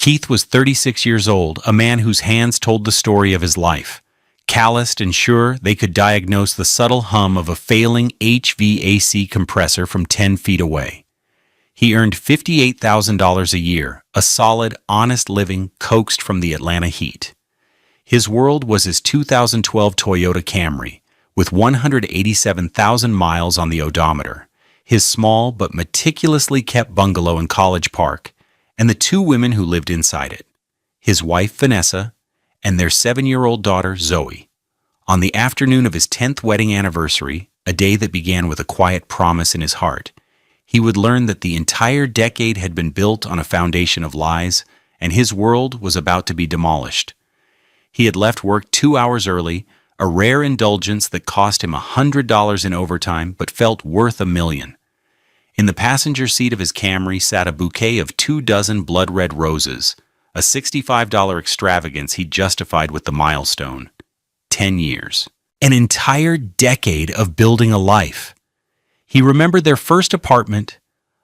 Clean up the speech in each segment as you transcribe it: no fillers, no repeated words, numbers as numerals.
Keith was 36 years old, a man whose hands told the story of his life. Calloused and sure they could diagnose the subtle hum of a failing HVAC compressor from 10 feet away. He earned $58,000 a year, a solid, honest living coaxed from the Atlanta heat. His world was his 2012 Toyota Camry, with 187,000 miles on the odometer, his small but meticulously kept bungalow in College Park, and the two women who lived inside it, his wife Vanessa and their 7-year-old daughter Zoe. On the afternoon of his 10th wedding anniversary, a day that began with a quiet promise in his heart, he would learn that the entire decade had been built on a foundation of lies, and his world was about to be demolished. He had left work 2 hours early, a rare indulgence that cost him $100 in overtime but felt worth $1 million. In the passenger seat of his Camry sat a bouquet of 24 blood-red roses, a $65 extravagance he justified with the milestone. 10 years. An entire decade of building a life. He remembered their first apartment,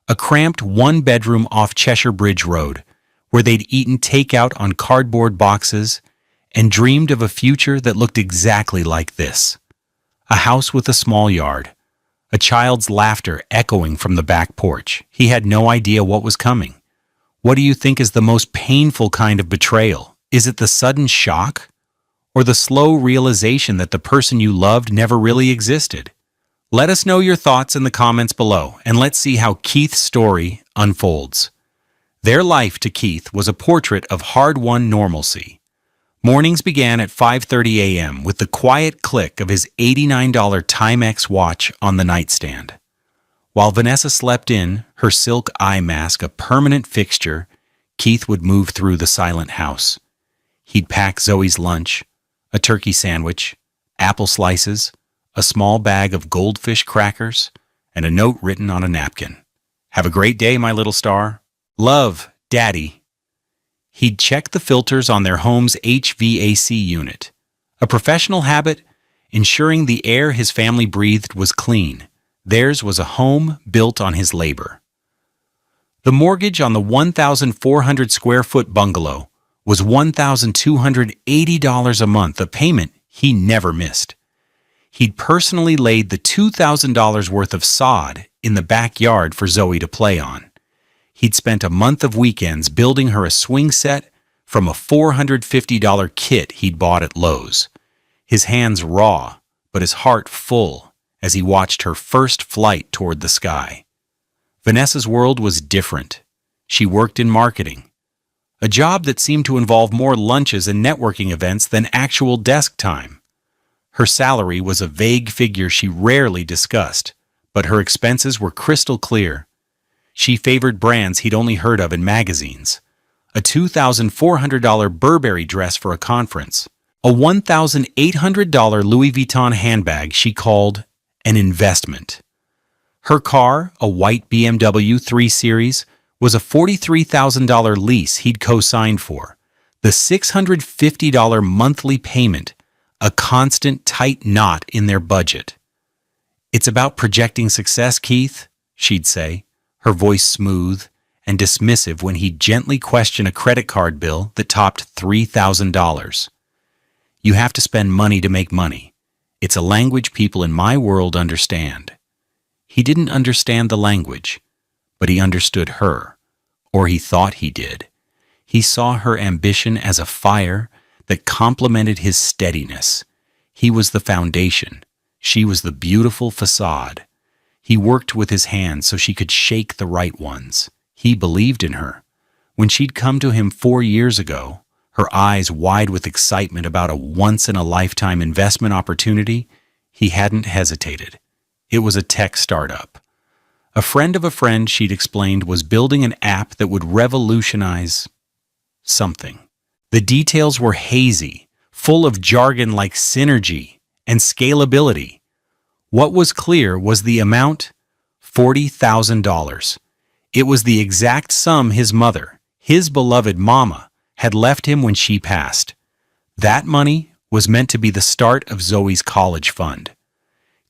a cramped one-bedroom off Cheshire Bridge Road, where they'd eaten takeout on cardboard boxes and dreamed of a future that looked exactly like this. A house with a small yard, a child's laughter echoing from the back porch. He had no idea what was coming. What do you think is the most painful kind of betrayal? Is it the sudden shock? Or the slow realization that the person you loved never really existed? Let us know your thoughts in the comments below, and let's see how Keith's story unfolds. Their life to Keith was a portrait of hard-won normalcy. Mornings began at 5:30 a.m. with the quiet click of his $89 Timex watch on the nightstand. While Vanessa slept in, her silk eye mask a permanent fixture, Keith would move through the silent house. He'd pack Zoe's lunch, a turkey sandwich, apple slices, a small bag of goldfish crackers, and a note written on a napkin. "Have a great day, my little star. Love, Daddy." He'd check the filters on their home's HVAC unit, a professional habit, ensuring the air his family breathed was clean. Theirs was a home built on his labor. The mortgage on the 1,400-square-foot bungalow was $1,280 a month, a payment he never missed. He'd personally laid the $2,000 worth of sod in the backyard for Zoe to play on. He'd spent a month of weekends building her a swing set from a $450 kit he'd bought at Lowe's. His hands raw, but his heart full as he watched her first flight toward the sky. Vanessa's world was different. She worked in marketing, a job that seemed to involve more lunches and networking events than actual desk time. Her salary was a vague figure she rarely discussed, but her expenses were crystal clear. She favored brands he'd only heard of in magazines. A $2,400 Burberry dress for a conference. A $1,800 Louis Vuitton handbag she called an investment. Her car, a white BMW 3 Series, was a $43,000 lease he'd co-signed for. The $650 monthly payment, a constant tight knot in their budget. "It's about projecting success, Keith," she'd say, her voice smooth and dismissive when he'd gently question a credit card bill that topped $3,000. "You have to spend money to make money. It's a language people in my world understand." He didn't understand the language, but he understood her, or he thought he did. He saw her ambition as a fire that complemented his steadiness. He was the foundation. She was the beautiful facade. He worked with his hands so she could shake the right ones. He believed in her. When she'd come to him 4 years ago, her eyes wide with excitement about a once-in-a-lifetime investment opportunity, he hadn't hesitated. It was a tech startup. A friend of a friend, she'd explained, was building an app that would revolutionize something. The details were hazy, full of jargon like synergy and scalability. What was clear was the amount, $40,000. It was the exact sum his mother, his beloved mama, had left him when she passed. That money was meant to be the start of Zoe's college fund.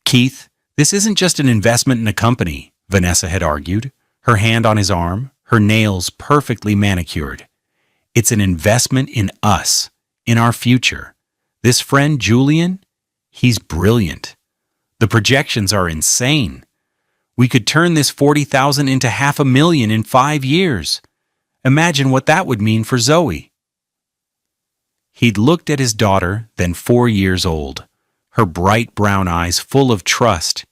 "Keith, this isn't just an investment in a company," Vanessa had argued, her hand on his arm, her nails perfectly manicured. It's an investment in us, in our future. This friend, Julian, he's brilliant. The projections are insane. We could turn this 40,000 into $500,000 in 5 years. Imagine what that would mean for Zoe. He'd looked at his daughter, then 4 years old, her bright brown eyes full of trust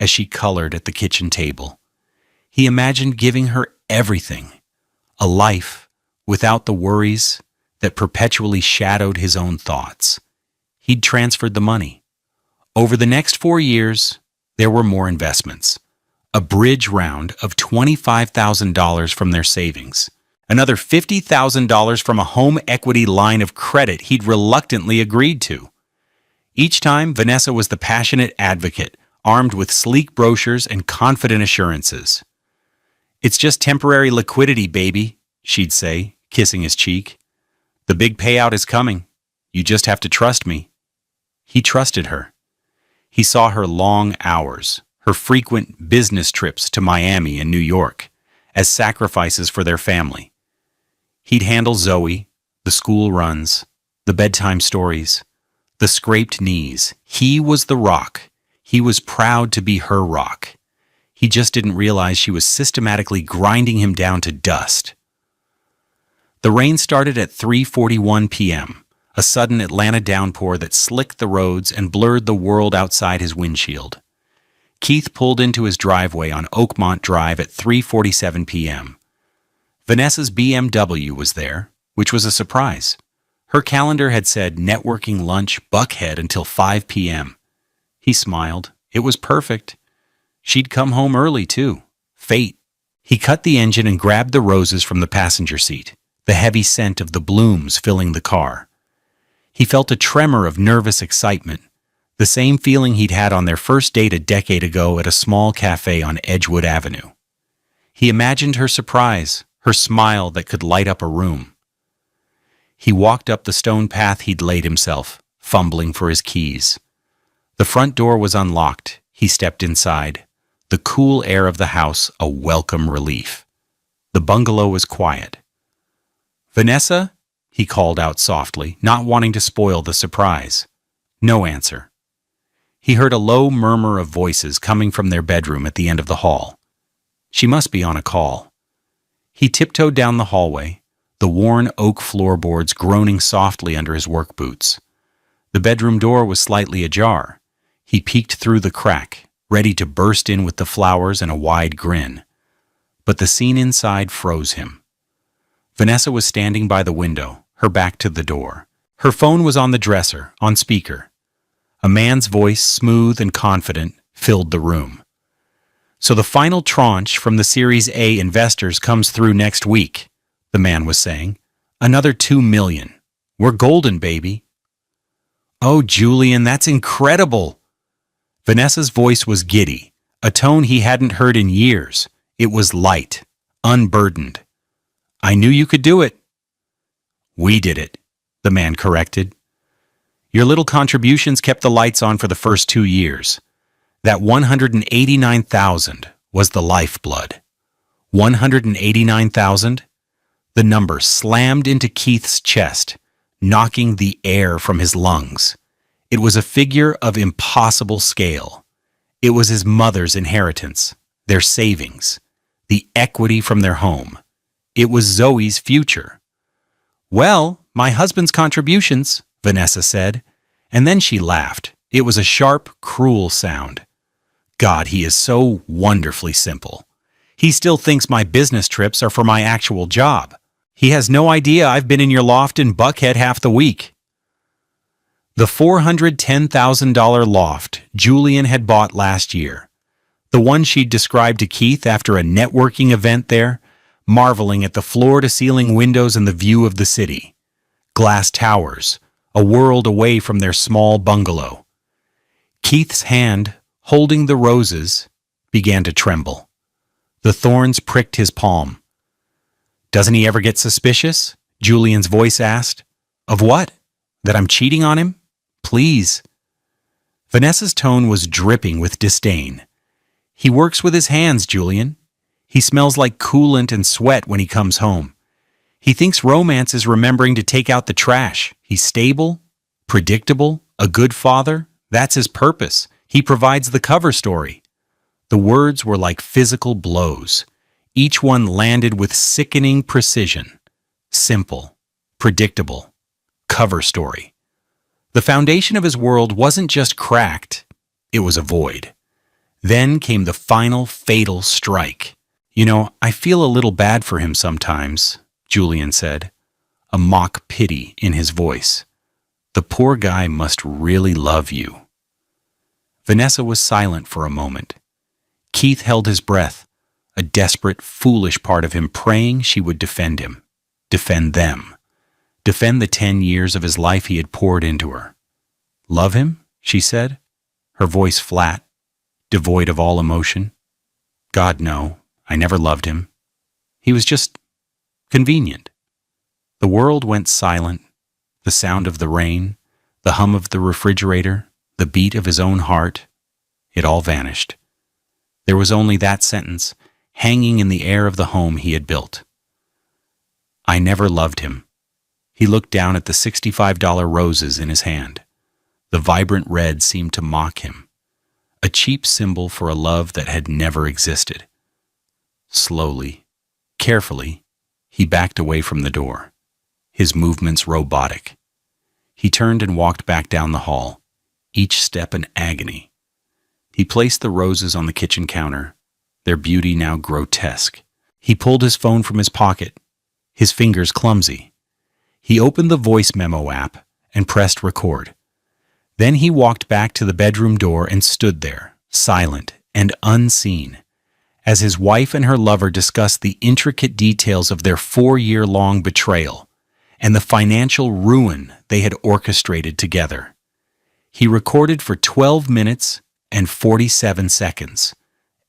as she colored at the kitchen table. He imagined giving her everything, a life without the worries that perpetually shadowed his own thoughts. He'd transferred the money. Over the next 4 years, there were more investments. A bridge round of $25,000 from their savings. Another $50,000 from a home equity line of credit he'd reluctantly agreed to. Each time, Vanessa was the passionate advocate, armed with sleek brochures and confident assurances. "It's just temporary liquidity, baby," she'd say, kissing his cheek. "The big payout is coming. You just have to trust me." He trusted her. He saw her long hours, her frequent business trips to Miami and New York, as sacrifices for their family. He'd handle Zoe, the school runs, the bedtime stories, the scraped knees. He was the rock. He was proud to be her rock. He just didn't realize she was systematically grinding him down to dust. The rain started at 3:41 p.m., a sudden Atlanta downpour that slicked the roads and blurred the world outside his windshield. Keith pulled into his driveway on Oakmont Drive at 3:47 p.m. Vanessa's BMW was there, which was a surprise. Her calendar had said networking lunch Buckhead until 5 p.m. He smiled. It was perfect. She'd come home early, too. Fate. He cut the engine and grabbed the roses from the passenger seat, the heavy scent of the blooms filling the car. He felt a tremor of nervous excitement, the same feeling he'd had on their first date a decade ago at a small cafe on Edgewood Avenue. He imagined her surprise, her smile that could light up a room. He walked up the stone path he'd laid himself, fumbling for his keys. The front door was unlocked. He stepped inside, the cool air of the house a welcome relief. The bungalow was quiet. "Vanessa?" he called out softly, not wanting to spoil the surprise. No answer. He heard a low murmur of voices coming from their bedroom at the end of the hall. She must be on a call. He tiptoed down the hallway, the worn oak floorboards groaning softly under his work boots. The bedroom door was slightly ajar. He peeked through the crack, ready to burst in with the flowers and a wide grin. But the scene inside froze him. Vanessa was standing by the window, her back to the door. Her phone was on the dresser, on speaker. A man's voice, smooth and confident, filled the room. "So the final tranche from the Series A investors comes through next week," the man was saying. "Another $2 million. We're golden, baby." "Oh, Julian, that's incredible." Vanessa's voice was giddy, a tone he hadn't heard in years. It was light, unburdened. "I knew you could do it." "We did it," the man corrected. "Your little contributions kept the lights on for the first 2 years. That $189,000 was the lifeblood." 189,000? The number slammed into Keith's chest, knocking the air from his lungs. It was a figure of impossible scale. It was his mother's inheritance, their savings, the equity from their home. It was Zoe's future. "Well, my husband's contributions," Vanessa said, and then she laughed. It was a sharp, cruel sound. "God, he is so wonderfully simple. He still thinks my business trips are for my actual job. He has no idea I've been in your loft in Buckhead half the week." The $410,000 loft Julian had bought last year, the one she'd described to Keith after a networking event there, marveling at the floor-to-ceiling windows and the view of the city. Glass towers, a world away from their small bungalow. Keith's hand, holding the roses, began to tremble. The thorns pricked his palm. "Doesn't he ever get suspicious?" Julian's voice asked. "Of what? That I'm cheating on him? Please." Vanessa's tone was dripping with disdain. "He works with his hands, Julian. He smells like coolant and sweat when he comes home. He thinks romance is remembering to take out the trash. He's stable, predictable, a good father. That's his purpose. He provides the cover story. The words were like physical blows. Each one landed with sickening precision. Simple, predictable, cover story. The foundation of his world wasn't just cracked, it was a void. Then came the final fatal strike. I feel a little bad for him sometimes, Julian said, a mock pity in his voice. The poor guy must really love you. Vanessa was silent for a moment. Keith held his breath, a desperate, foolish part of him praying she would defend him, defend them, defend the 10 years of his life he had poured into her. Love him? She said, her voice flat, devoid of all emotion. God, no, I never loved him. He was just convenient. The world went silent, the sound of the rain, the hum of the refrigerator, the beat of his own heart. It all vanished. There was only that sentence, hanging in the air of the home he had built. I never loved him. He looked down at the $65 roses in his hand. The vibrant red seemed to mock him, a cheap symbol for a love that had never existed. Slowly, carefully, he backed away from the door, his movements robotic. He turned and walked back down the hall, each step an agony. He placed the roses on the kitchen counter, their beauty now grotesque. He pulled his phone from his pocket, his fingers clumsy. He opened the voice memo app and pressed record. Then he walked back to the bedroom door and stood there, silent and unseen, as his wife and her lover discussed the intricate details of their 4-year-long betrayal and the financial ruin they had orchestrated together. He recorded for 12 minutes and 47 seconds.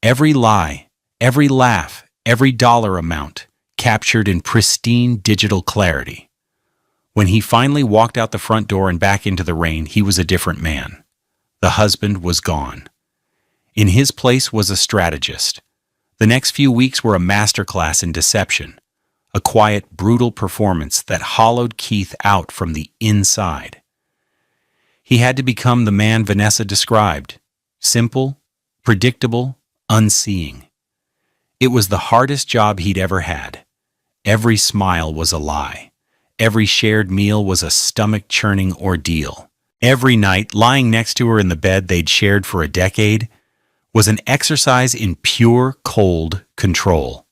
Every lie, every laugh, every dollar amount captured in pristine digital clarity. When he finally walked out the front door and back into the rain, he was a different man. The husband was gone. In his place was a strategist. The next few weeks were a masterclass in deception, a quiet, brutal performance that hollowed Keith out from the inside. He had to become the man Vanessa described, simple, predictable, unseeing. It was the hardest job he'd ever had. Every smile was a lie. Every shared meal was a stomach-churning ordeal. Every night, lying next to her in the bed they'd shared for a decade, was an exercise in pure, cold control.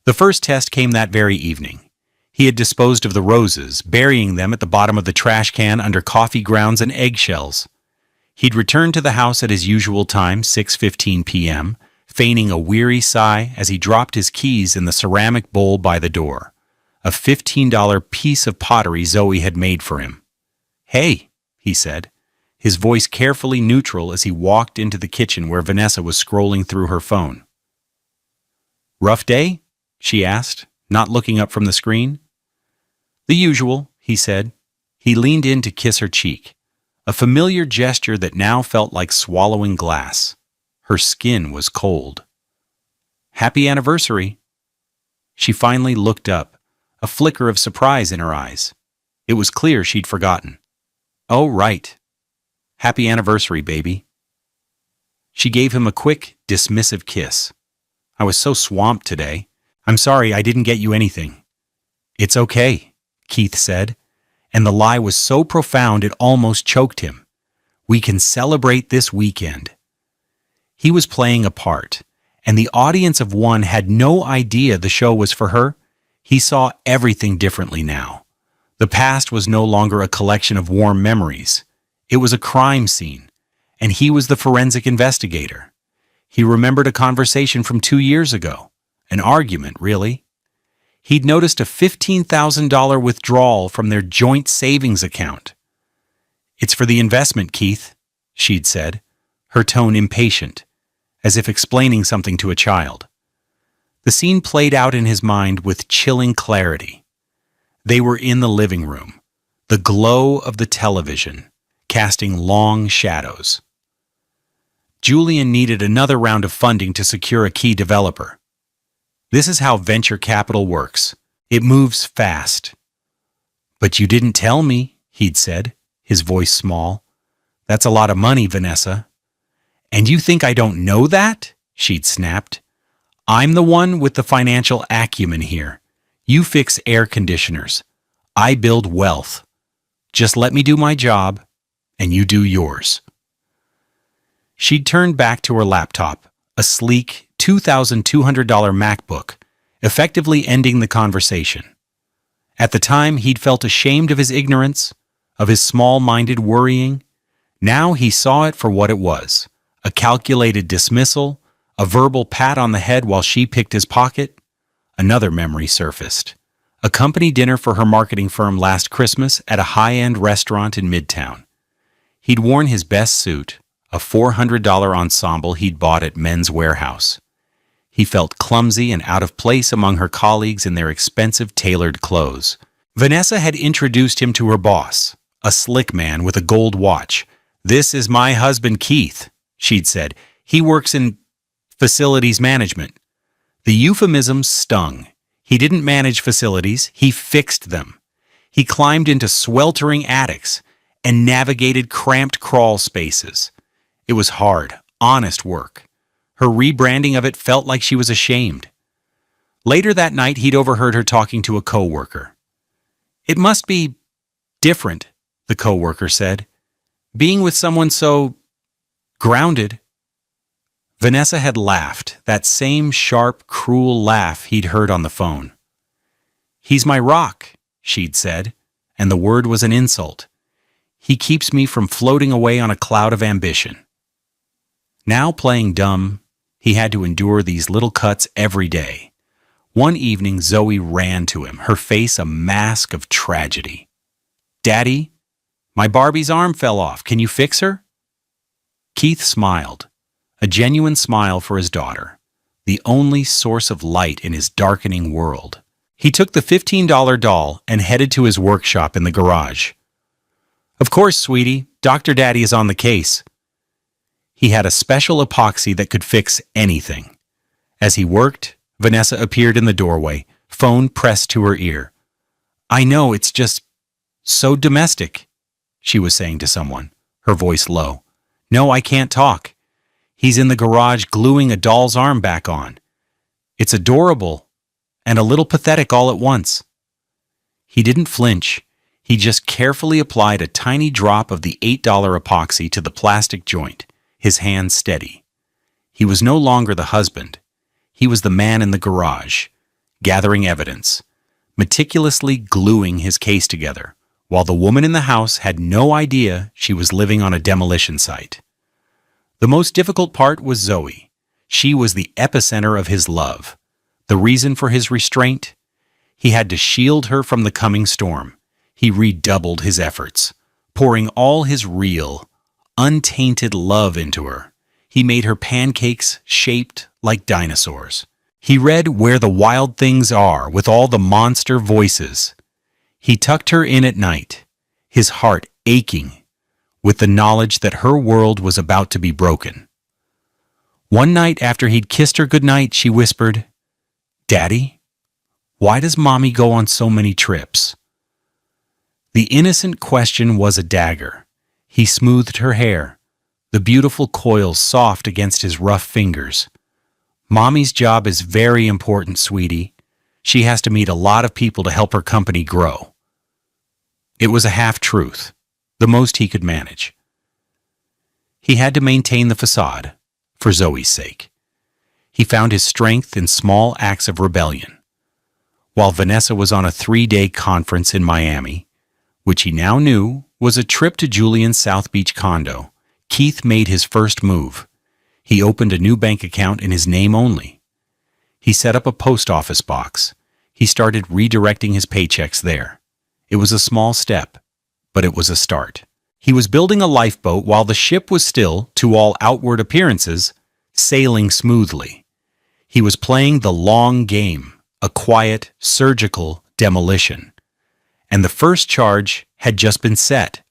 The first test came that very evening. He had disposed of the roses, burying them at the bottom of the trash can under coffee grounds and eggshells. He'd returned to the house at his usual time, 6:15 p.m., feigning a weary sigh as he dropped his keys in the ceramic bowl by the door, a $15 piece of pottery Zoe had made for him. "Hey," he said, his voice carefully neutral as he walked into the kitchen where Vanessa was scrolling through her phone. "Rough day?" she asked, not looking up from the screen. "The usual," he said. He leaned in to kiss her cheek, a familiar gesture that now felt like swallowing glass. Her skin was cold. "Happy anniversary." She finally looked up, a flicker of surprise in her eyes. It was clear she'd forgotten. "Oh, right. Happy anniversary, baby." She gave him a quick, dismissive kiss. "I was so swamped today. I'm sorry I didn't get you anything." "It's okay," Keith said, and the lie was so profound it almost choked him. "We can celebrate this weekend." He was playing a part, and the audience of one had no idea the show was for her. He saw everything differently now. The past was no longer a collection of warm memories. It was a crime scene, and he was the forensic investigator. He remembered a conversation from 2 years ago, an argument, really. He'd noticed a $15,000 withdrawal from their joint savings account. "It's for the investment, Keith," she'd said, her tone impatient, as if explaining something to a child. The scene played out in his mind with chilling clarity. They were in the living room, the glow of the television, casting long shadows. Julian needed another round of funding to secure a key developer. This is how venture capital works. It moves fast. But you didn't tell me, he'd said, his voice small. That's a lot of money, Vanessa. And you think I don't know that? She'd snapped. I'm the one with the financial acumen here. You fix air conditioners. I build wealth. Just let me do my job, and you do yours. She'd turned back to her laptop, a sleek $2,200 MacBook, effectively ending the conversation. At the time, he'd felt ashamed of his ignorance, of his small-minded worrying. Now he saw it for what it was, a calculated dismissal, a verbal pat on the head while she picked his pocket. Another memory surfaced. A company dinner for her marketing firm last Christmas at a high-end restaurant in Midtown. He'd worn his best suit, a $400 ensemble he'd bought at Men's Warehouse. He felt clumsy and out of place among her colleagues in their expensive tailored clothes. Vanessa had introduced him to her boss, a slick man with a gold watch. "This is my husband, Keith," she'd said. "He works in facilities management." The euphemism stung. He didn't manage facilities, he fixed them. He climbed into sweltering attics and navigated cramped crawl spaces. It was hard, honest work. Her rebranding of it felt like she was ashamed. Later that night, he'd overheard her talking to a coworker. "It must be different," the coworker said. "Being with someone so grounded." Vanessa had laughed, that same sharp, cruel laugh he'd heard on the phone. "He's my rock," she'd said, and the word was an insult. "He keeps me from floating away on a cloud of ambition." Now playing dumb, he had to endure these little cuts every day. One evening, Zoe ran to him, her face a mask of tragedy. "Daddy, my Barbie's arm fell off. Can you fix her?" Keith smiled, a genuine smile for his daughter, the only source of light in his darkening world. He took the $15 doll and headed to his workshop in the garage. "Of course, sweetie, Dr. Daddy is on the case." He had a special epoxy that could fix anything. As he worked, Vanessa appeared in the doorway, phone pressed to her ear. "I know, it's just so domestic," she was saying to someone, her voice low. "No, I can't talk. He's in the garage gluing a doll's arm back on. It's adorable and a little pathetic all at once." He didn't flinch. He just carefully applied a tiny drop of the $8 epoxy to the plastic joint, his hand steady. He was no longer the husband. He was the man in the garage, gathering evidence, meticulously gluing his case together, while the woman in the house had no idea she was living on a demolition site. The most difficult part was Zoe. She was the epicenter of his love. The reason for his restraint? He had to shield her from the coming storm. He redoubled his efforts, pouring all his real, untainted love into her. He made her pancakes shaped like dinosaurs. He read Where the Wild Things Are with all the monster voices. He tucked her in at night, his heart aching with the knowledge that her world was about to be broken. One night after he'd kissed her goodnight, she whispered, "Daddy, why does Mommy go on so many trips?" The innocent question was a dagger. He smoothed her hair, the beautiful coils soft against his rough fingers. "Mommy's job is very important, sweetie. She has to meet a lot of people to help her company grow." It was a half-truth, the most he could manage. He had to maintain the facade, for Zoe's sake. He found his strength in small acts of rebellion. While Vanessa was on a 3-day conference in Miami, which he now knew was a trip to Julian's South Beach condo, Keith made his first move. He opened a new bank account in his name only. He set up a post office box. He started redirecting his paychecks there. It was a small step, but it was a start. He was building a lifeboat while the ship was still, to all outward appearances, sailing smoothly. He was playing the long game, a quiet, surgical demolition. And the first charge had just been set.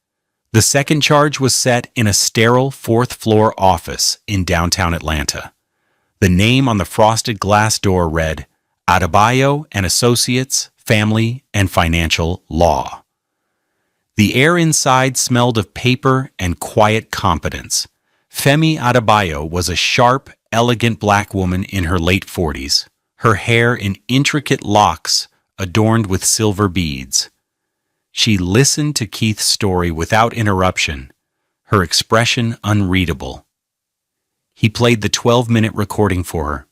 The second charge was set in a sterile 4th-floor office in downtown Atlanta. The name on the frosted glass door read, "Adebayo and Associates, family, and financial law. The air inside smelled of paper and quiet competence. Femi Adebayo was a sharp, elegant black woman in her late 40s, her hair in intricate locks adorned with silver beads. She listened to Keith's story without interruption, her expression unreadable. He played the 12-minute recording for her.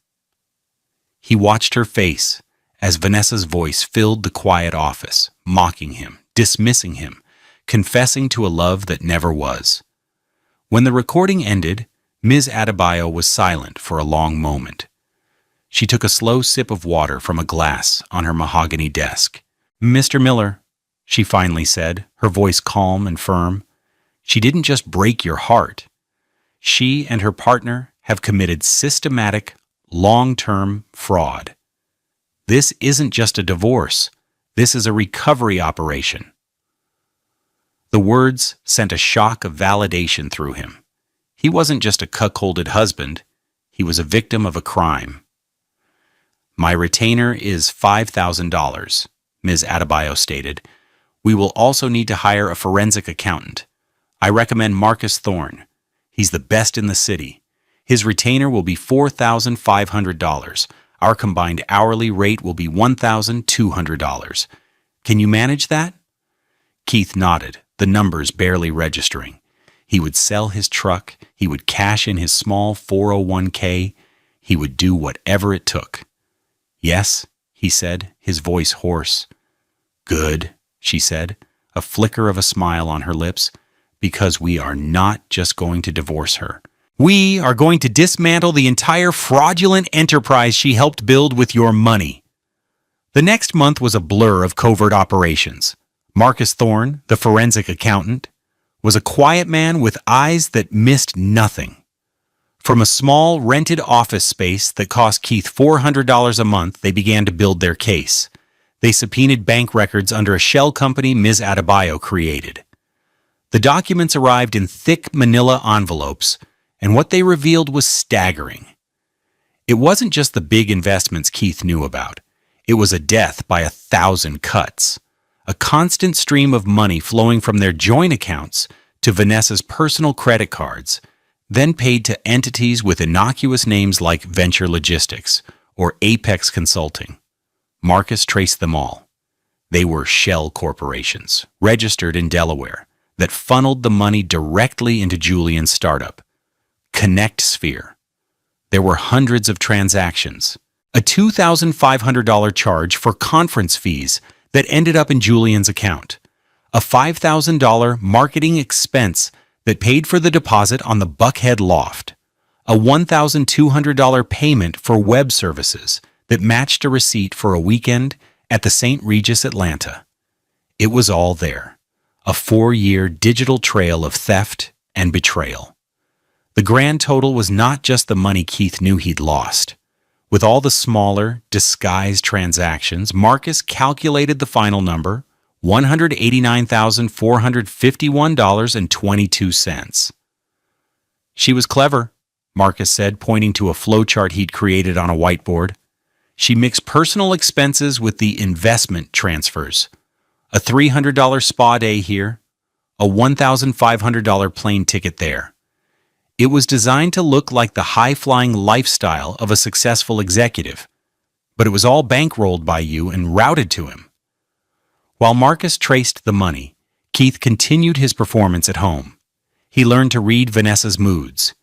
He watched her face as Vanessa's voice filled the quiet office, mocking him, dismissing him, confessing to a love that never was. When the recording ended, Ms. Adebayo was silent for a long moment. She took a slow sip of water from a glass on her mahogany desk. "Mr. Miller," she finally said, her voice calm and firm, "she didn't just break your heart. She and her partner have committed systematic, long-term fraud. This isn't just a divorce. This is a recovery operation." The words sent a shock of validation through him. He wasn't just a cuckolded husband. He was a victim of a crime. "My retainer is $5,000, Ms. Adebayo stated. "We will also need to hire a forensic accountant. I recommend Marcus Thorne. He's the best in the city. His retainer will be $4,500. Our combined hourly rate will be $1,200. Can you manage that?" Keith nodded, the numbers barely registering. He would sell his truck. He would cash in his small 401k. He would do whatever it took. "Yes," he said, his voice hoarse. "Good," she said, a flicker of a smile on her lips, "because we are not just going to divorce her. We are going to dismantle the entire fraudulent enterprise she helped build with your money." The next month was a blur of covert operations. Marcus Thorne, the forensic accountant, was a quiet man with eyes that missed nothing. From a small rented office space that cost Keith $400 a month, they began to build their case. They subpoenaed bank records under a shell company Ms. Adebayo created. The documents arrived in thick manila envelopes, and what they revealed was staggering. It wasn't just the big investments Keith knew about. It was a death by 1,000 cuts. A constant stream of money flowing from their joint accounts to Vanessa's personal credit cards, then paid to entities with innocuous names like Venture Logistics or Apex Consulting. Marcus traced them all. They were shell corporations, registered in Delaware, that funneled the money directly into Julian's startup, ConnectSphere. There were hundreds of transactions, a $2,500 charge for conference fees that ended up in Julian's account, a $5,000 marketing expense that paid for the deposit on the Buckhead loft, a $1,200 payment for web services that matched a receipt for a weekend at the St. Regis Atlanta. It was all there, a 4-year digital trail of theft and betrayal. The grand total was not just the money Keith knew he'd lost. With all the smaller, disguised transactions, Marcus calculated the final number, $189,451.22. "She was clever," Marcus said, pointing to a flowchart he'd created on a whiteboard. "She mixed personal expenses with the investment transfers. A $300 spa day here, a $1,500 plane ticket there. It was designed to look like the high-flying lifestyle of a successful executive, but it was all bankrolled by you and routed to him." While Marcus traced the money, Keith continued his performance at home. He learned to read Vanessa's moods,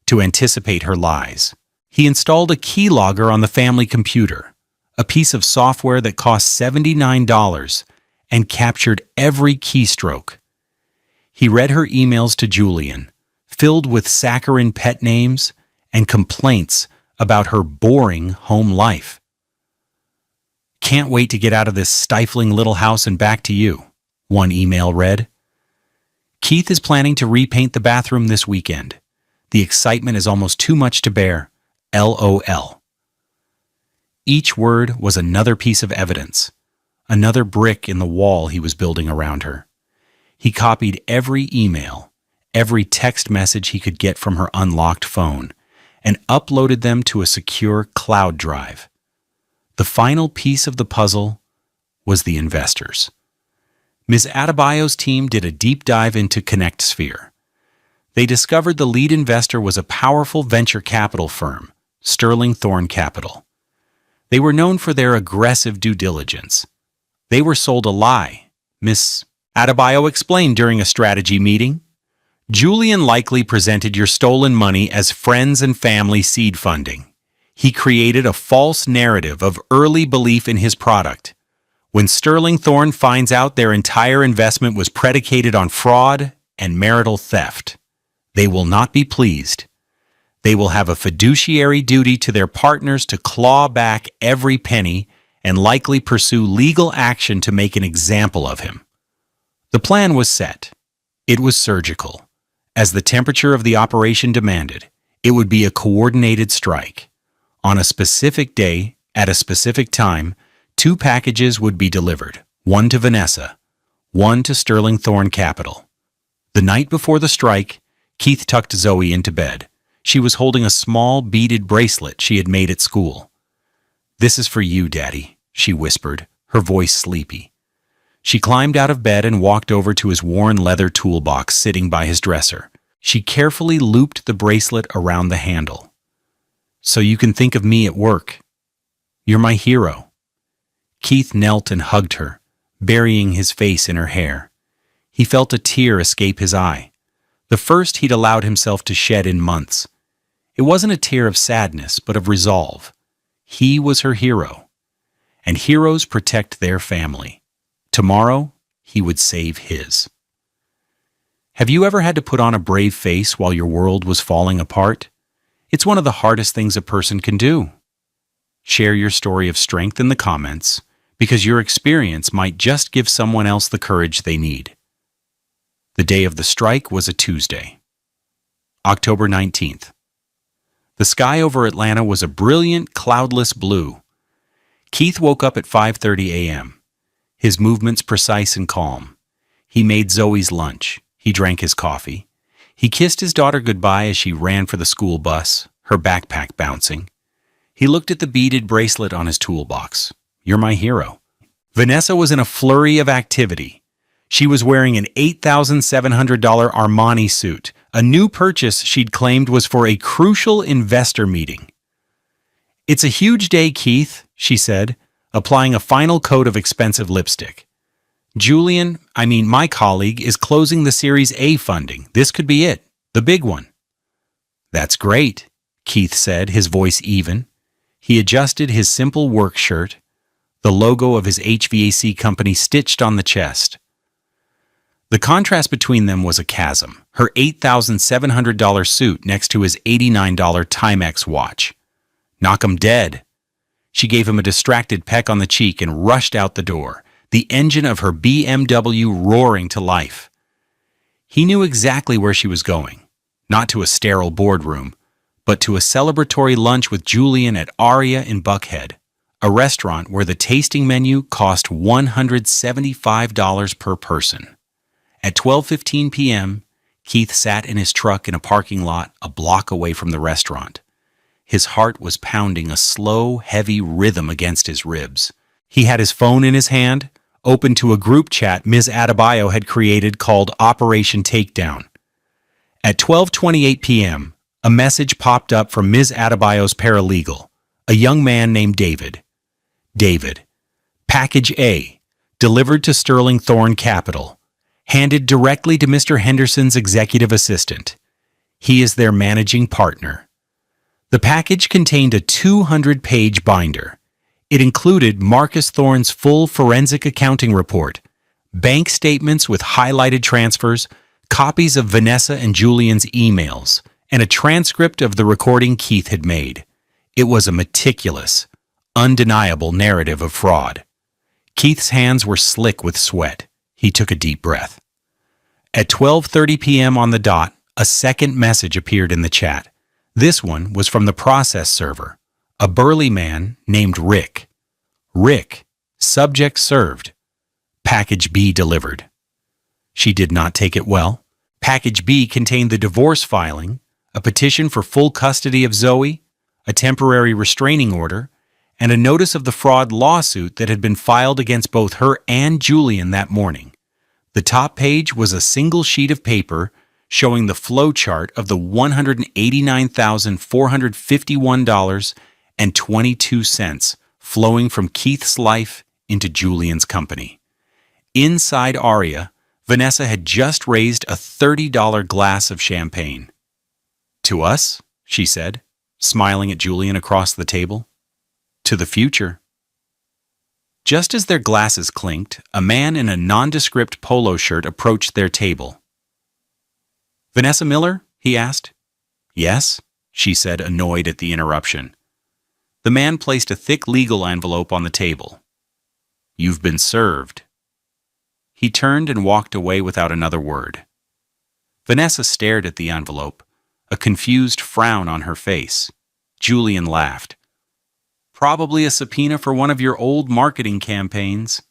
to anticipate her lies. He installed a keylogger on the family computer, a piece of software that cost $79 and captured every keystroke. He read her emails to Julian, filled with saccharine pet names and complaints about her boring home life. "Can't wait to get out of this stifling little house and back to you," one email read. "Keith is planning to repaint the bathroom this weekend. The excitement is almost too much to bear. LOL." Each word was another piece of evidence, another brick in the wall he was building around her. He copied every email, every text message he could get from her unlocked phone, and uploaded them to a secure cloud drive. The final piece of the puzzle was the investors. Ms. Adebayo's team did a deep dive into ConnectSphere. They discovered the lead investor was a powerful venture capital firm, Sterling Thorn Capital. They were known for their aggressive due diligence. They were sold a lie, Ms. Adebayo explained during a strategy meeting. Julian likely presented your stolen money as friends and family seed funding. He created a false narrative of early belief in his product. When Sterling Thorn finds out their entire investment was predicated on fraud and marital theft, they will not be pleased. They will have a fiduciary duty to their partners to claw back every penny and likely pursue legal action to make an example of him. The plan was set. It was surgical. As the temperature of the operation demanded, it would be a coordinated strike. On a specific day, at a specific time, 2 packages would be delivered, one to Vanessa, one to Sterling Thorn Capital. The night before the strike, Keith tucked Zoe into bed. She was holding a small beaded bracelet she had made at school. "This is for you, Daddy," she whispered, her voice sleepy. She climbed out of bed and walked over to his worn leather toolbox sitting by his dresser. She carefully looped the bracelet around the handle. "So you can think of me at work. You're my hero." Keith knelt and hugged her, burying his face in her hair. He felt a tear escape his eye, the first he'd allowed himself to shed in months. It wasn't a tear of sadness, but of resolve. He was her hero, and heroes protect their family. Tomorrow, he would save his. Have you ever had to put on a brave face while your world was falling apart? It's one of the hardest things a person can do. Share your story of strength in the comments, because your experience might just give someone else the courage they need. The day of the strike was a Tuesday, October 19th. The sky over Atlanta was a brilliant, cloudless blue. Keith woke up at 5:30 a.m., his movements precise and calm. He made Zoe's lunch. He drank his coffee. He kissed his daughter goodbye as she ran for the school bus, her backpack bouncing. He looked at the beaded bracelet on his toolbox. "You're my hero." Vanessa was in a flurry of activity. She was wearing an $8,700 Armani suit, a new purchase she'd claimed was for a crucial investor meeting. "It's a huge day, Keith," she said, applying a final coat of expensive lipstick. My colleague, is closing the Series A funding. This could be it, the big one." "That's great," Keith said, his voice even. He adjusted his simple work shirt, the logo of his HVAC company stitched on the chest. The contrast between them was a chasm, her $8,700 suit next to his $89 Timex watch. "Knock 'em dead." She gave him a distracted peck on the cheek and rushed out the door, the engine of her BMW roaring to life. He knew exactly where she was going, not to a sterile boardroom, but to a celebratory lunch with Julian at Aria in Buckhead, a restaurant where the tasting menu cost $175 per person. At 12:15 p.m., Keith sat in his truck in a parking lot a block away from the restaurant. His heart was pounding a slow, heavy rhythm against his ribs. He had his phone in his hand, open to a group chat Ms. Adebayo had created called Operation Takedown. At 12:28 p.m., a message popped up from Ms. Adebayo's paralegal, a young man named David. "David, Package A, delivered to Sterling Thorn Capital, handed directly to Mr. Henderson's executive assistant. He is their managing partner." The package contained a 200-page binder. It included Marcus Thorn's full forensic accounting report, bank statements with highlighted transfers, copies of Vanessa and Julian's emails, and a transcript of the recording Keith had made. It was a meticulous, undeniable narrative of fraud. Keith's hands were slick with sweat. He took a deep breath. At 12:30 p.m. on the dot, a second message appeared in the chat. This one was from the process server, a burly man named Rick. "Rick, subject served. Package B delivered." She did not take it well. Package B contained the divorce filing, a petition for full custody of Zoe, a temporary restraining order, and a notice of the fraud lawsuit that had been filed against both her and Julian that morning. The top page was a single sheet of paper showing the flow chart of the $189,451.22 flowing from Keith's life into Julian's company. Inside Aria, Vanessa had just raised a $30 glass of champagne. "To us," she said, smiling at Julian across the table. "To the future." Just as their glasses clinked, a man in a nondescript polo shirt approached their table. "Vanessa Miller?" he asked. "Yes," she said, annoyed at the interruption. The man placed a thick legal envelope on the table. "You've been served." He turned and walked away without another word. Vanessa stared at the envelope, a confused frown on her face. Julian laughed. "Probably a subpoena for one of your old marketing campaigns."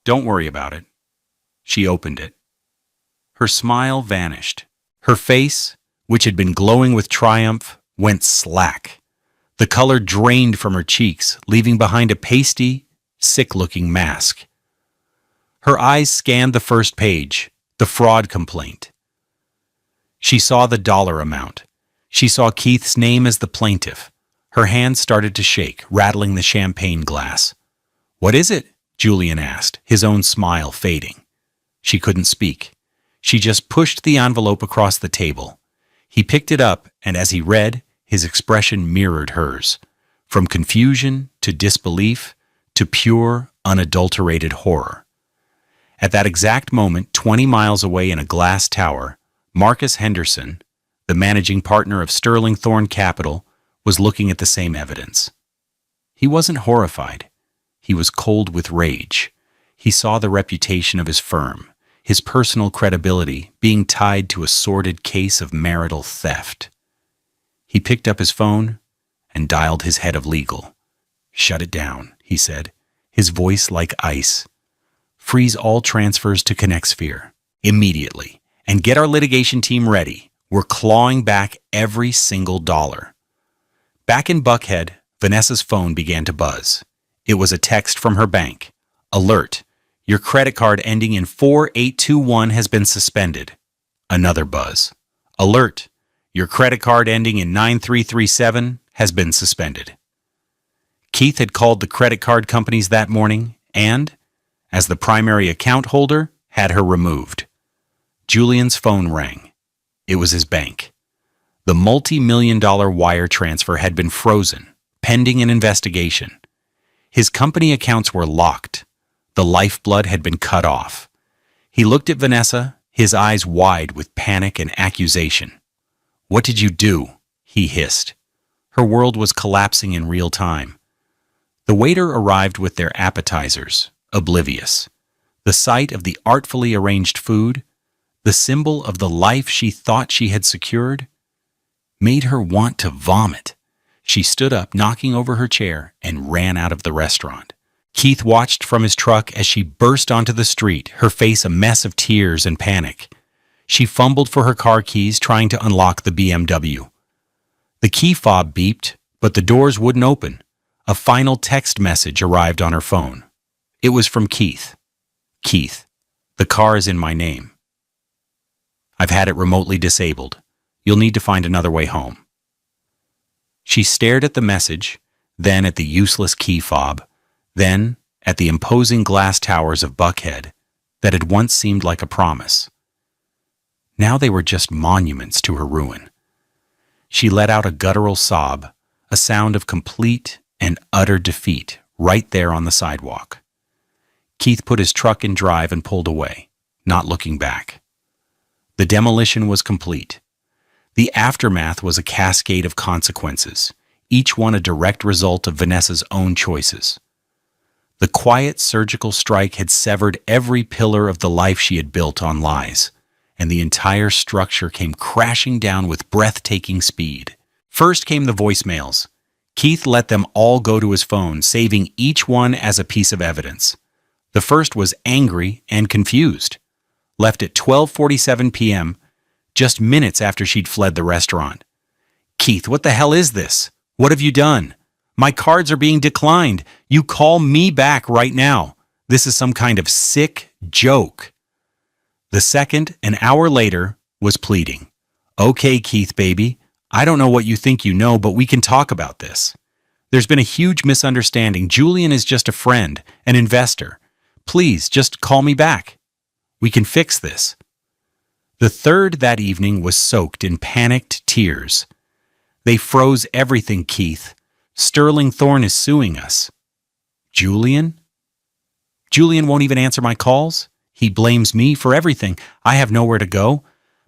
"Don't worry about it." She opened it. Her smile vanished. Her face, which had been glowing with triumph, went slack. The color drained from her cheeks, leaving behind a pasty, sick-looking mask. Her eyes scanned the first page, the fraud complaint. She saw the dollar amount. She saw Keith's name as the plaintiff. Her hand started to shake, rattling the champagne glass. "What is it?" Julian asked, his own smile fading. She couldn't speak. She just pushed the envelope across the table. He picked it up, and as he read, his expression mirrored hers. From confusion to disbelief to pure, unadulterated horror. At that exact moment, 20 miles away in a glass tower, Marcus Henderson, the managing partner of Sterling Thorne Capital, was looking at the same evidence. He wasn't horrified. He was cold with rage. He saw the reputation of his firm, his personal credibility, being tied to a sordid case of marital theft. He picked up his phone and dialed his head of legal. "Shut it down," he said, his voice like ice. "Freeze all transfers to ConnexSphere immediately, and get our litigation team ready. We're clawing back every single dollar." Back in Buckhead, Vanessa's phone began to buzz. It was a text from her bank. "Alert! Your credit card ending in 4821 has been suspended." Another buzz. "Alert! Your credit card ending in 9337 has been suspended." Keith had called the credit card companies that morning and, as the primary account holder, had her removed. Julian's phone rang. It was his bank. The multi-million-dollar wire transfer had been frozen, pending an investigation. His company accounts were locked. The lifeblood had been cut off. He looked at Vanessa, his eyes wide with panic and accusation. "What did you do?" he hissed. Her world was collapsing in real time. The waiter arrived with their appetizers, oblivious. The sight of the artfully arranged food, the symbol of the life she thought she had secured, made her want to vomit. She stood up, knocking over her chair, and ran out of the restaurant. Keith watched from his truck as she burst onto the street, her face a mess of tears and panic. She fumbled for her car keys, trying to unlock the BMW. The key fob beeped, but the doors wouldn't open. A final text message arrived on her phone. It was from Keith. "Keith, the car is in my name. I've had it remotely disabled. You'll need to find another way home." She stared at the message, then at the useless key fob, then at the imposing glass towers of Buckhead that had once seemed like a promise. Now they were just monuments to her ruin. She let out a guttural sob, a sound of complete and utter defeat right there on the sidewalk. Keith put his truck in drive and pulled away, not looking back. The demolition was complete. The aftermath was a cascade of consequences, each one a direct result of Vanessa's own choices. The quiet surgical strike had severed every pillar of the life she had built on lies, and the entire structure came crashing down with breathtaking speed. First came the voicemails. Keith let them all go to his phone, saving each one as a piece of evidence. The first was angry and confused. Left at 12:47 p.m., just minutes after she'd fled the restaurant. "Keith, what the hell is this? What have you done? My cards are being declined. You call me back right now. This is some kind of sick joke. The second, an hour later, was pleading. Okay, Keith, baby. I don't know what you think you know, but we can talk about this. There's been a huge misunderstanding. Julian is just a friend, an investor. Please, just call me back. We can fix this. The third that evening was soaked in panicked tears. They froze everything, Keith. Sterling Thorne is suing us. Julian? Julian won't even answer my calls. He blames me for everything. I have nowhere to go.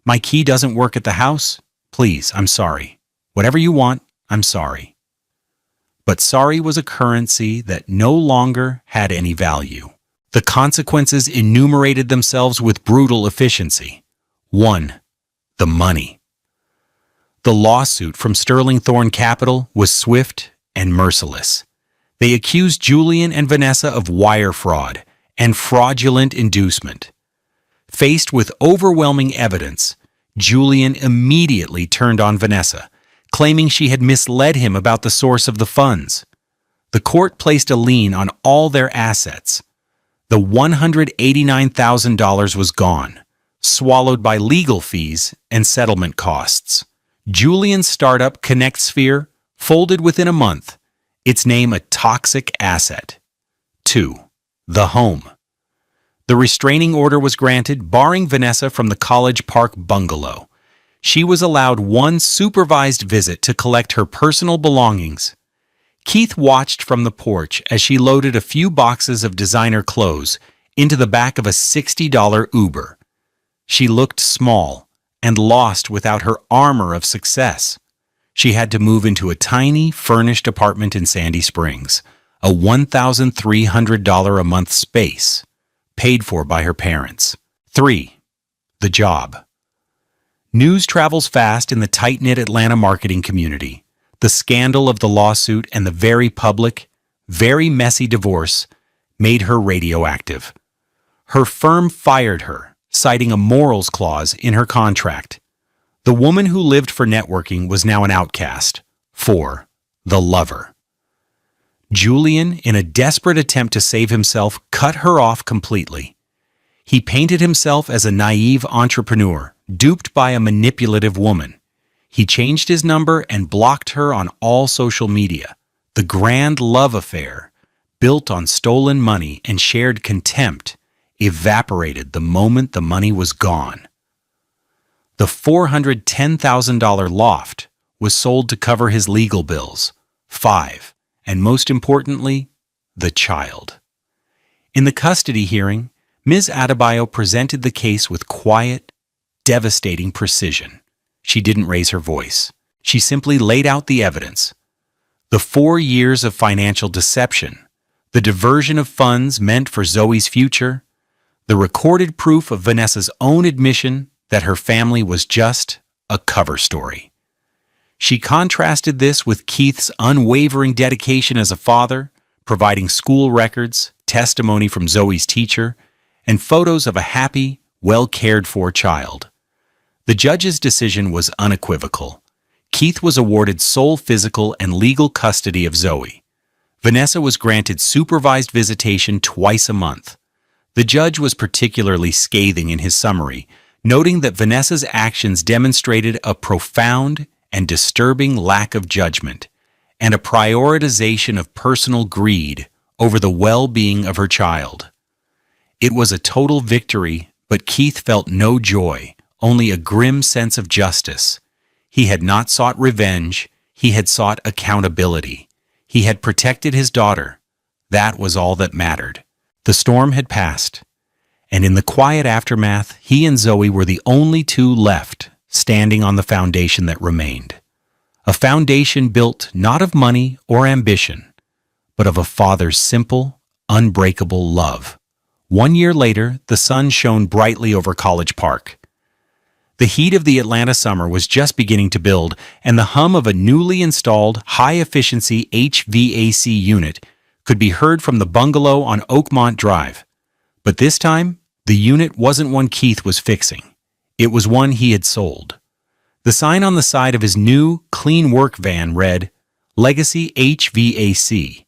My key doesn't work at the house. Please, I'm sorry. Whatever you want, I'm sorry. But sorry was a currency that no longer had any value. The consequences enumerated themselves with brutal efficiency. 1. The money. The lawsuit from Sterling Thorne Capital was swift and merciless. They accused Julian and Vanessa of wire fraud and fraudulent inducement. Faced with overwhelming evidence, Julian immediately turned on Vanessa, claiming she had misled him about the source of the funds. The court placed a lien on all their assets. The $189,000 was gone, swallowed by legal fees and settlement costs. Julian's startup ConnectSphere folded within a month, its name a toxic asset. 2. The home. The restraining order was granted, barring Vanessa from the College Park bungalow. She was allowed one supervised visit to collect her personal belongings. Keith watched from the porch as she loaded a few boxes of designer clothes into the back of a $60 Uber. She looked small and lost without her armor of success. She had to move into a tiny, furnished apartment in Sandy Springs, a $1,300 a month space, paid for by her parents. 3. The job. News travels fast in the tight-knit Atlanta marketing community. The scandal of the lawsuit and the very public, very messy divorce made her radioactive. Her firm fired her, citing a morals clause in her contract. The woman who lived for networking was now an outcast. 4. The lover. Julian, in a desperate attempt to save himself, cut her off completely. He painted himself as a naive entrepreneur, duped by a manipulative woman. He changed his number and blocked her on all social media. The grand love affair, built on stolen money and shared contempt, evaporated the moment the money was gone. The $410,000 loft was sold to cover his legal bills. 5. And most importantly, the child. In the custody hearing, Ms. Adebayo presented the case with quiet, devastating precision. She didn't raise her voice. She simply laid out the evidence. The 4 years of financial deception, the diversion of funds meant for Zoe's future, the recorded proof of Vanessa's own admission that her family was just a cover story. She contrasted this with Keith's unwavering dedication as a father, providing school records, testimony from Zoe's teacher, and photos of a happy, well-cared-for child. The judge's decision was unequivocal. Keith was awarded sole physical and legal custody of Zoe. Vanessa was granted supervised visitation twice a month. The judge was particularly scathing in his summary, noting that Vanessa's actions demonstrated a profound and disturbing lack of judgment and a prioritization of personal greed over the well-being of her child. It was a total victory, but Keith felt no joy, only a grim sense of justice. He had not sought revenge, he had sought accountability. He had protected his daughter. That was all that mattered. The storm had passed, and in the quiet aftermath, he and Zoe were the only two left standing on the foundation that remained. A foundation built not of money or ambition, but of a father's simple, unbreakable love. 1 year later, the sun shone brightly over College Park. The heat of the Atlanta summer was just beginning to build, and the hum of a newly installed, high-efficiency HVAC unit could be heard from the bungalow on Oakmont Drive. But this time, the unit wasn't one Keith was fixing. It was one he had sold. The sign on the side of his new, clean work van read, Legacy HVAC,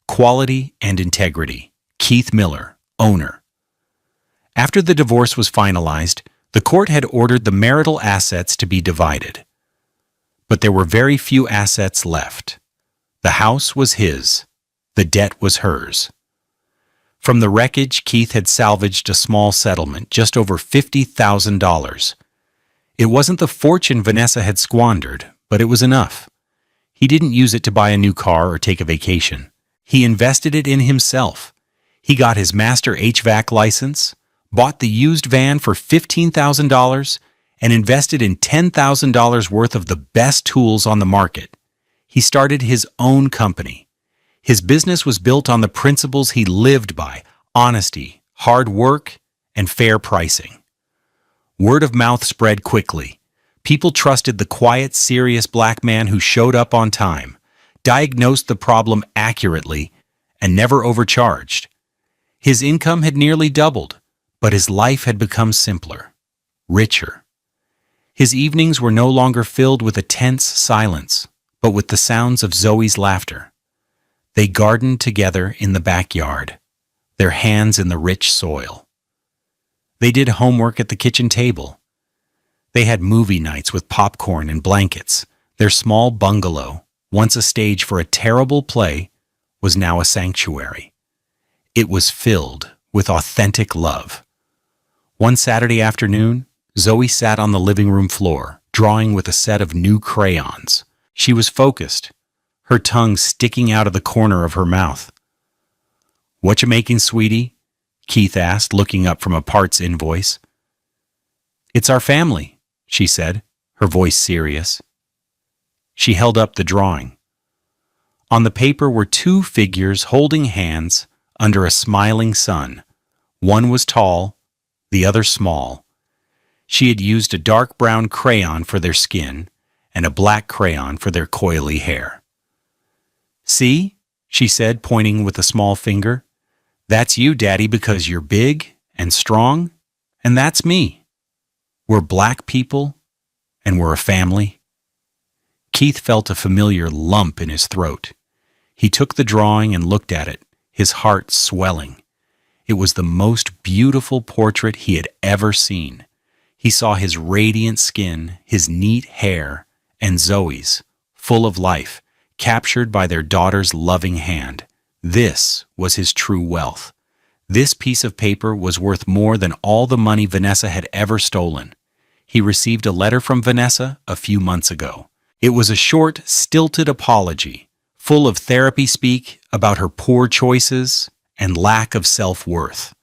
Quality and Integrity, Keith Miller, owner. After the divorce was finalized, the court had ordered the marital assets to be divided. But there were very few assets left. The house was his. The debt was hers. From the wreckage, Keith had salvaged a small settlement, just over $50,000. It wasn't the fortune Vanessa had squandered, but it was enough. He didn't use it to buy a new car or take a vacation. He invested it in himself. He got his master HVAC license, bought the used van for $15,000, and invested in $10,000 worth of the best tools on the market. He started his own company. His business was built on the principles he lived by: honesty, hard work, and fair pricing. Word of mouth spread quickly. People trusted the quiet, serious black man who showed up on time, diagnosed the problem accurately, and never overcharged. His income had nearly doubled, but his life had become simpler, richer. His evenings were no longer filled with a tense silence, but with the sounds of Zoe's laughter. They gardened together in the backyard, their hands in the rich soil. They did homework at the kitchen table. They had movie nights with popcorn and blankets. Their small bungalow, once a stage for a terrible play, was now a sanctuary. It was filled with authentic love. One Saturday afternoon, Zoe sat on the living room floor, drawing with a set of new crayons. She was focused, her tongue sticking out of the corner of her mouth. "What you making, sweetie?" Keith asked, looking up from a parts invoice. "It's our family," she said, her voice serious. She held up the drawing. On the paper were two figures holding hands under a smiling sun. One was tall, the other small. She had used a dark brown crayon for their skin and a black crayon for their coily hair. "See?" she said, pointing with a small finger. "That's you, Daddy, because you're big and strong, and that's me. We're black people, and we're a family." Keith felt a familiar lump in his throat. He took the drawing and looked at it, his heart swelling. It was the most beautiful portrait he had ever seen. He saw his radiant skin, his neat hair, and Zoe's, full of life, captured by their daughter's loving hand. This was his true wealth. This piece of paper was worth more than all the money Vanessa had ever stolen. He received a letter from Vanessa a few months ago. It was a short, stilted apology, full of therapy speak about her poor choices and lack of self-worth.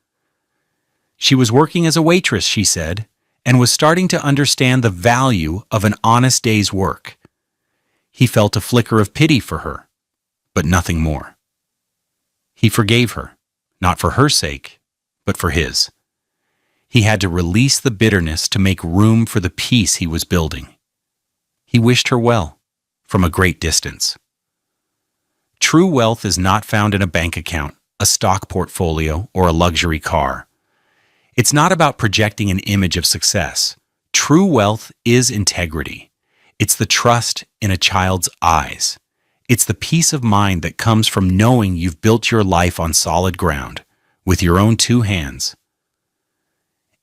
She was working as a waitress, she said, and was starting to understand the value of an honest day's work. He felt a flicker of pity for her, but nothing more. He forgave her, not for her sake, but for his. He had to release the bitterness to make room for the peace he was building. He wished her well, from a great distance. True wealth is not found in a bank account, a stock portfolio, or a luxury car. It's not about projecting an image of success. True wealth is integrity. It's the trust in a child's eyes. It's the peace of mind that comes from knowing you've built your life on solid ground, with your own two hands.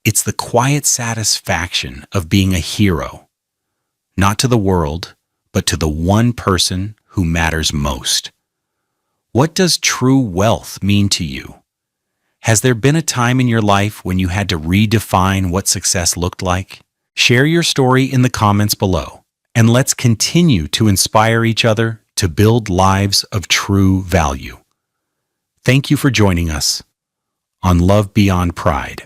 It's the quiet satisfaction of being a hero, not to the world, but to the one person who matters most. What does true wealth mean to you? Has there been a time in your life when you had to redefine what success looked like? Share your story in the comments below, and let's continue to inspire each other to build lives of true value. Thank you for joining us on Love Beyond Pride.